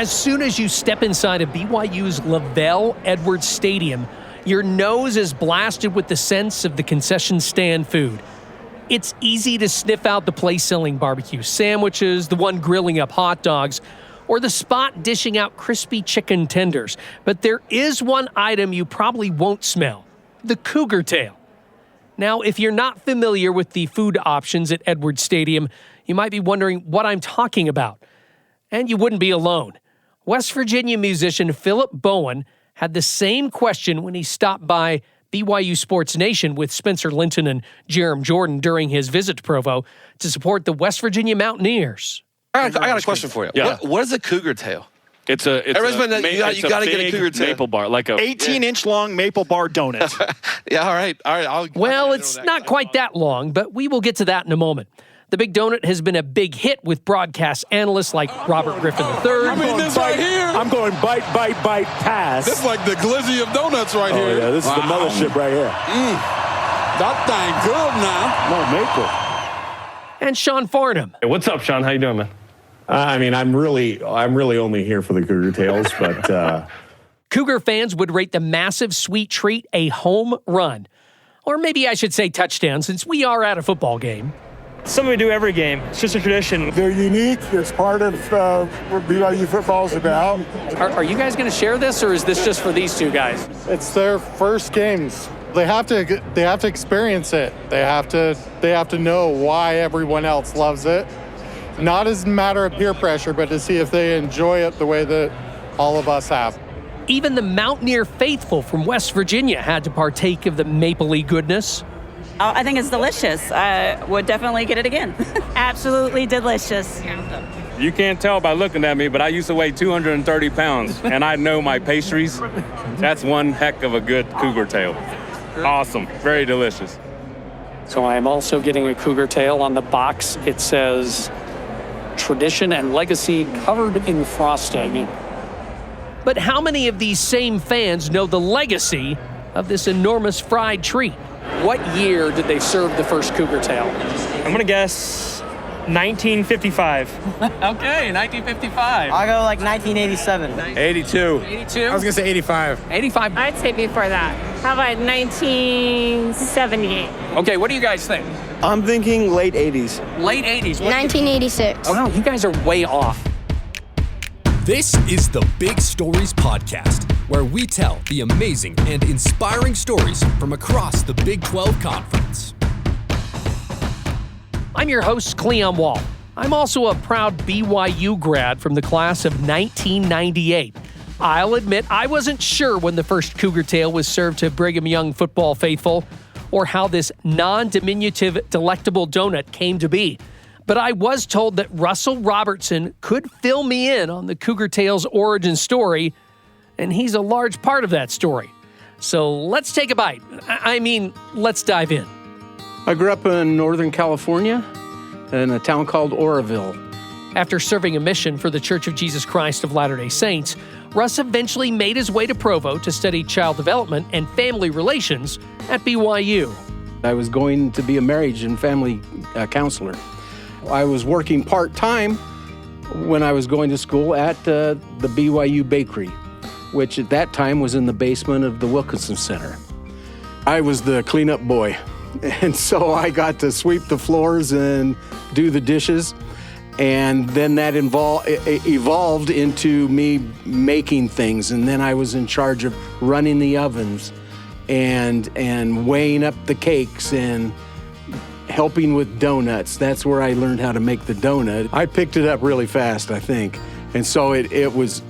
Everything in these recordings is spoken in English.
As soon as you step inside of BYU's LaVell Edwards Stadium, your nose is blasted with the sense of the concession stand food. It's easy to sniff out the place selling barbecue sandwiches, the one grilling up hot dogs, or the spot dishing out crispy chicken tenders. But there is one item you probably won't smell: the cougar tail. Now, if you're not familiar with the food options at Edwards Stadium, you might be wondering what I'm talking about. And you wouldn't be alone. West Virginia musician Philip Bowen had the same question when he stopped by BYU Sports Nation with Spencer Linton and Jerem Jordan during his visit to Provo to support the West Virginia Mountaineers. I got a question for you. Yeah. What is a cougar tail? You got to get a cougar tail. Maple bar, like a 18-inch long maple bar donut. Yeah, all right. Well, it's not quite that long, but we will get to that in a moment. The Big Donut has been a big hit with broadcast analysts like Robert Griffin III. I mean, this right here. I'm going bite, pass. This is like the glizzy of donuts right here. Yeah, this is the mothership right here. That thing good now. No, maple. And Sean Farnham. Hey, what's up, Sean? How you doing, man? I mean, I'm really only here for the Cougar tails, but Cougar fans would rate the massive sweet treat a home run. Or maybe I should say touchdown, since we are at a football game. Something we do every game. It's just a tradition. They're unique. It's part of what BYU football is about. Are you guys going to share this, or is this just for these two guys? It's their first games. They have to experience it. They have to know why everyone else loves it. Not as a matter of peer pressure, but to see if they enjoy it the way that all of us have. Even the Mountaineer faithful from West Virginia had to partake of the mapley goodness. I think it's delicious. I would definitely get it again. Absolutely delicious. You can't tell by looking at me, but I used to weigh 230 pounds, and I know my pastries. That's one heck of a good cougar tail. Awesome. Very delicious. So I'm also getting a cougar tail. On the box, it says tradition and legacy covered in frosting. But how many of these same fans know the legacy of this enormous fried treat? What year did they serve the first cougar tail? I'm going to guess 1955. Okay, 1955. I'll go like 1987. 82. 82? I was going to say 85. 85. I'd say before that. How about 1978? Okay, what do you guys think? I'm thinking late 80s. Late 80s. 1986. Oh, no, you guys are way off. This is the Big Stories Podcast, where we tell the amazing and inspiring stories from across the Big 12 Conference. I'm your host, Cleon Wall. I'm also a proud BYU grad from the class of 1998. I'll admit I wasn't sure when the first cougar tail was served to Brigham Young football faithful, or how this non-diminutive delectable donut came to be. But I was told that Russell Robertson could fill me in on the cougar tail's origin story, and he's a large part of that story. So let's take a bite. Let's dive in. I grew up in Northern California in a town called Oroville. After serving a mission for the Church of Jesus Christ of Latter-day Saints, Russ eventually made his way to Provo to study child development and family relations at BYU. I was going to be a marriage and family counselor. I was working part-time when I was going to school at the BYU bakery, which at that time was in the basement of the Wilkinson Center. I was the cleanup boy, and so I got to sweep the floors and do the dishes, and then that evolved into me making things, and then I was in charge of running the ovens and weighing up the cakes and helping with donuts. That's where I learned how to make the donut. I picked it up really fast, I think. And so it was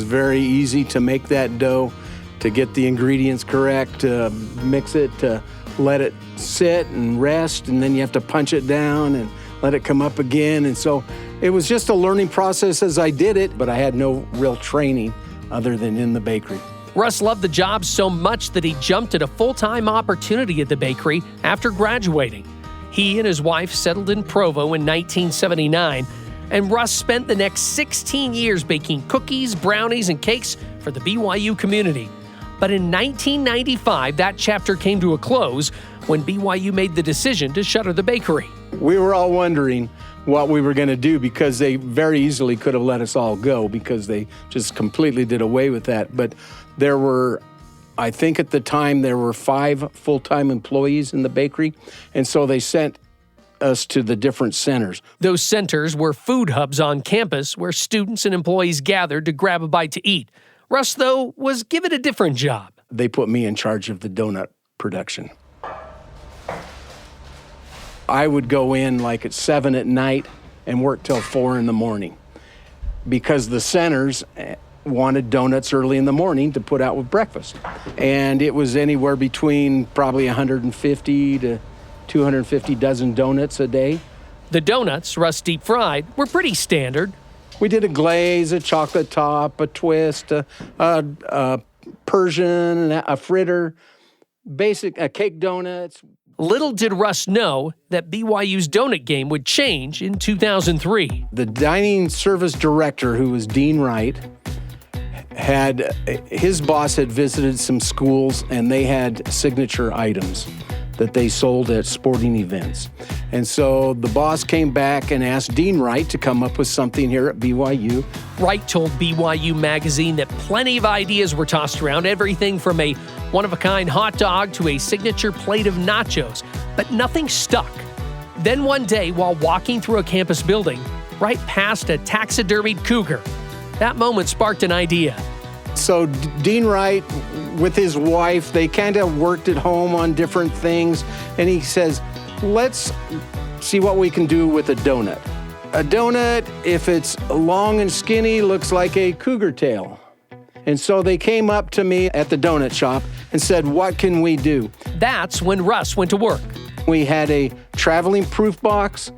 very easy to make that dough, to get the ingredients correct, to mix it, to let it sit and rest, and then you have to punch it down and let it come up again. And so it was just a learning process as I did it, but I had no real training other than in the bakery. Russ loved the job so much that he jumped at a full-time opportunity at the bakery after graduating. He and his wife settled in Provo in 1979, and Russ spent the next 16 years baking cookies, brownies, and cakes for the BYU community. But in 1995, that chapter came to a close when BYU made the decision to shutter the bakery. We were all wondering what we were going to do, because they very easily could have let us all go because they just completely did away with that. But there were, I think at the time, there were 5 full-time employees in the bakery, and so they sent us to the different centers. Those centers were food hubs on campus where students and employees gathered to grab a bite to eat. Russ, though, was given a different job. They put me in charge of the donut production. I would go in like at 7 at night and work till 4 in the morning because the centers wanted donuts early in the morning to put out with breakfast. And it was anywhere between probably 150 to 250 dozen donuts a day. The donuts, Russ deep fried, were pretty standard. We did a glaze, a chocolate top, a twist, a Persian, a fritter, cake donuts. Little did Russ know that BYU's donut game would change in 2003. The dining service director, who was Dean Wright, his boss had visited some schools, and they had signature items that they sold at sporting events. And so the boss came back and asked Dean Wright to come up with something here at BYU. Wright told BYU Magazine that plenty of ideas were tossed around, everything from a one-of-a-kind hot dog to a signature plate of nachos, but nothing stuck. Then one day, while walking through a campus building, Wright passed a taxidermied cougar. That moment sparked an idea. So Dean Wright, with his wife, they kind of worked at home on different things, and he says, let's see what we can do with a donut. A donut, if it's long and skinny, looks like a cougar tail. And so they came up to me at the donut shop and said, what can we do? That's when Russ went to work. We had a traveling proof box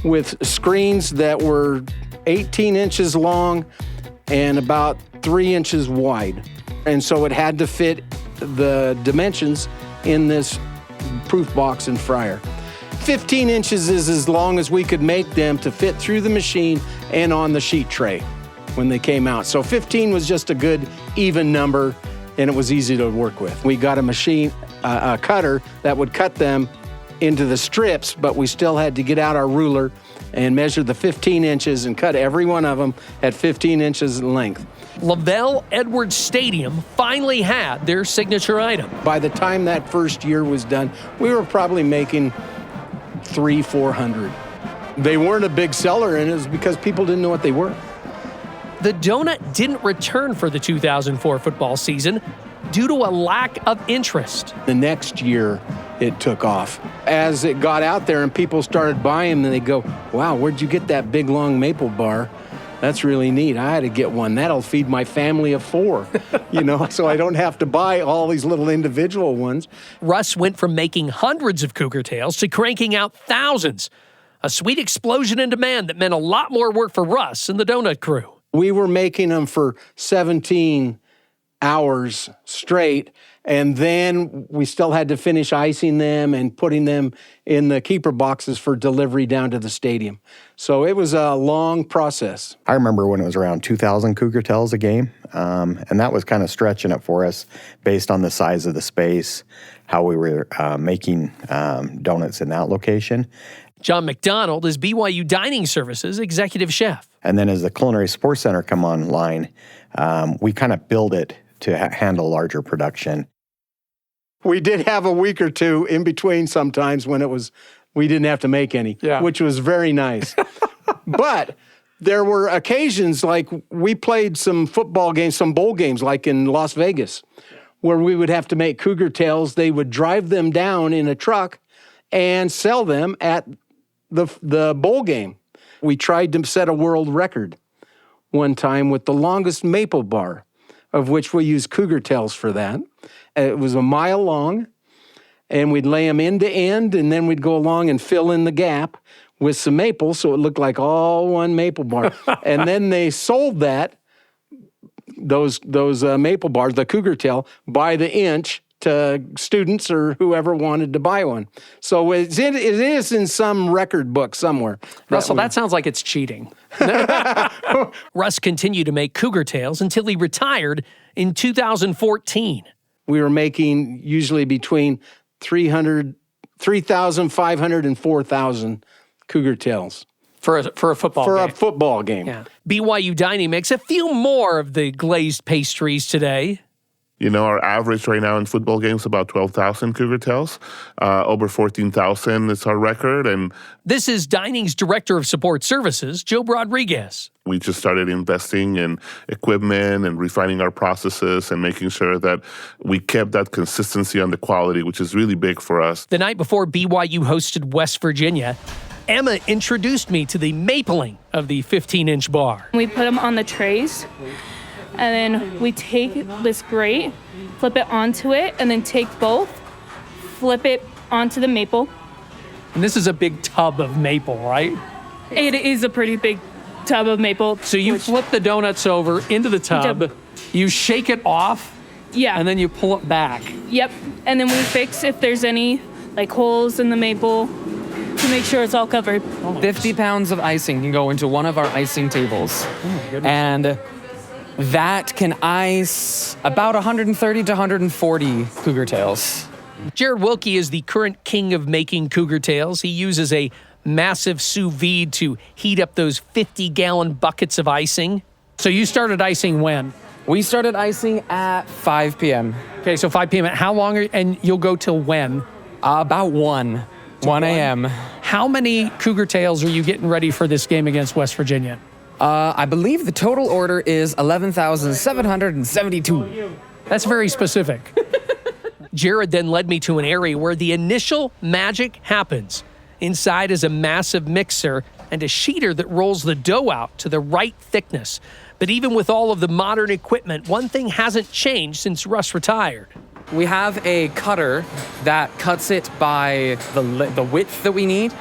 with screens that were 18 inches long and about 3 inches wide. And so it had to fit the dimensions in this proof box and fryer. 15 inches is as long as we could make them to fit through the machine and on the sheet tray when they came out. So 15 was just a good even number, and it was easy to work with. We got a cutter that would cut them into the strips, but we still had to get out our ruler and measure the 15 inches and cut every one of them at 15 inches in length. LaVell Edwards Stadium finally had their signature item. By the time that first year was done, we were probably making 400. They weren't a big seller, and it was because people didn't know what they were. The donut didn't return for the 2004 football season due to a lack of interest. The next year, it took off. As it got out there and people started buying them, and they go, wow, where'd you get that big, long maple bar? That's really neat. I had to get one. That'll feed my family of 4, so I don't have to buy all these little individual ones. Russ went from making hundreds of cougar tails to cranking out thousands. A sweet explosion in demand that meant a lot more work for Russ and the donut crew. We were making them for 17 hours straight, and then we still had to finish icing them and putting them in the keeper boxes for delivery down to the stadium. So it was a long process. I remember when it was around 2,000 cougar tails a game, and that was kind of stretching it for us based on the size of the space, how we were making donuts in that location. John McDonald is BYU Dining Services executive chef. And then as the Culinary Sports Center come online, we kind of build it to handle larger production. We did have a week or two in between sometimes when we didn't have to make any, which was very nice. But there were occasions like we played some football games, some bowl games like in Las Vegas, where we would have to make cougar tails. They would drive them down in a truck and sell them at the bowl game. We tried to set a world record one time with the longest maple bar, of which we used cougar tails for that. It was a mile long, and we'd lay them end to end, and then we'd go along and fill in the gap with some maple so it looked like all one maple bar. And then they sold those maple bars, the cougar tail, by the inch to students or whoever wanted to buy one. So it is in some record book somewhere. Russell, that sounds like it's cheating. Russ continued to make cougar tails until he retired in 2014. We were making usually between 3,500 and 4,000 cougar tails. For a football game. For a football game. Yeah. BYU Dining makes a few more of the glazed pastries today. You know, our average right now in football games is about 12,000 Cougar Tails. Over 14,000 is our record. And this is Dining's Director of Support Services, Joe Rodriguez. We just started investing in equipment and refining our processes and making sure that we kept that consistency on the quality, which is really big for us. The night before BYU hosted West Virginia, Emma introduced me to the mapling of the 15-inch bar. We put them on the trays, and then we take this grate, flip it onto it, and then take both, flip it onto the maple. And this is a big tub of maple, right? It is a pretty big tub of maple. So you flip the donuts over into the tub, you shake it off, and then you pull it back. Yep, and then we fix if there's any like holes in the maple to make sure it's all covered. 50 pounds of icing can go into one of our icing tables. And that can ice about 130 to 140 Cougar Tails. Jared Wilkey is the current king of making Cougar Tails. He uses a massive sous vide to heat up those 50-gallon buckets of icing. So you started icing when? We started icing at 5 p.m. Okay, so 5 p.m. How long and you'll go till when? About 1 a.m. How many Cougar Tails are you getting ready for this game against West Virginia? I believe the total order is 11,772. That's very specific. Jared then led me to an area where the initial magic happens. Inside is a massive mixer and a sheeter that rolls the dough out to the right thickness. But even with all of the modern equipment, one thing hasn't changed since Russ retired. We have a cutter that cuts it by the width that we need,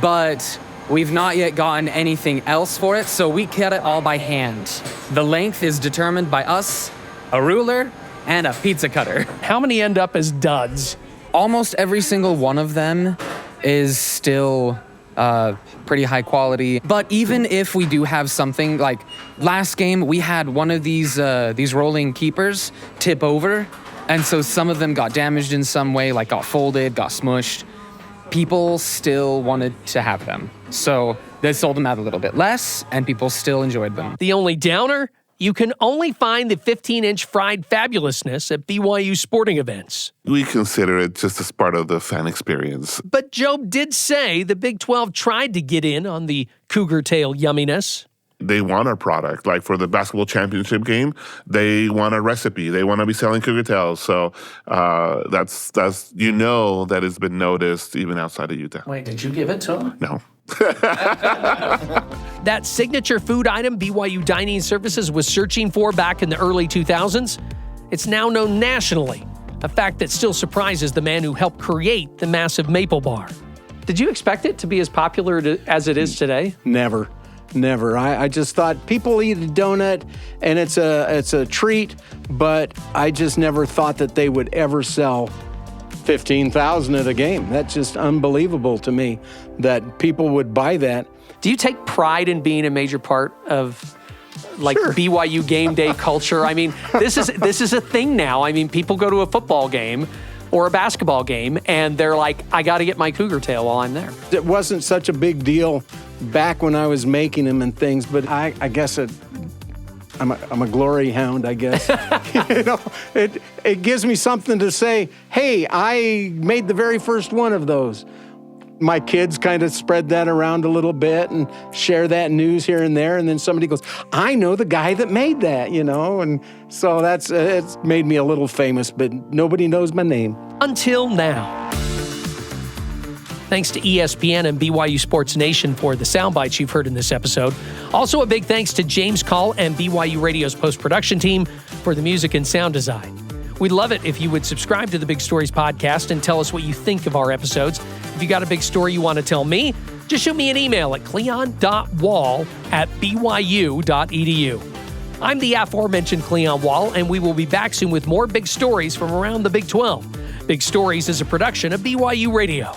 but we've not yet gotten anything else for it, so we cut it all by hand. The length is determined by us, a ruler, and a pizza cutter. How many end up as duds? Almost every single one of them is still pretty high quality. But even if we do have something, like last game, we had one of these rolling keepers tip over, and so some of them got damaged in some way, like got folded, got smushed. People still wanted to have them. So they sold them out a little bit less, and people still enjoyed them. The only downer? You can only find the 15-inch fried fabulousness at BYU sporting events. We consider it just as part of the fan experience. But Job did say the Big 12 tried to get in on the Cougar Tail yumminess. They want our product. Like for the basketball championship game, they want a recipe. They want to be selling Cougar Tails. So that's that it's been noticed even outside of Utah. Wait, did you give it to them? No. That signature food item BYU Dining Services was searching for back in the early 2000s, it's now known nationally, a fact that still surprises the man who helped create the massive maple bar. Did you expect it to be as popular as it is today? Never. I just thought people eat a donut and it's a treat, but I just never thought that they would ever sell 15,000 at a game. That's just unbelievable to me that people would buy that. Do you take pride in being a major part of Sure. BYU game day culture? I mean, this is a thing now. I mean, people go to a football game or a basketball game and they're like, I got to get my Cougar Tail while I'm there. It wasn't such a big deal back when I was making them and things, but I guess I'm a glory hound, I guess. It gives me something to say, hey, I made the very first one of those. My kids kind of spread that around a little bit and share that news here and there, and then somebody goes, I know the guy that made that, and so it's made me a little famous, but nobody knows my name. Until now. Thanks to ESPN and BYU Sports Nation for the sound bites you've heard in this episode. Also, a big thanks to James Call and BYU Radio's post-production team for the music and sound design. We'd love it if you would subscribe to the Big Stories podcast and tell us what you think of our episodes. If you got a big story you want to tell me, just shoot me an email at cleon.wall@byu.edu. I'm the aforementioned Cleon Wall, and we will be back soon with more big stories from around the Big 12. Big Stories is a production of BYU Radio.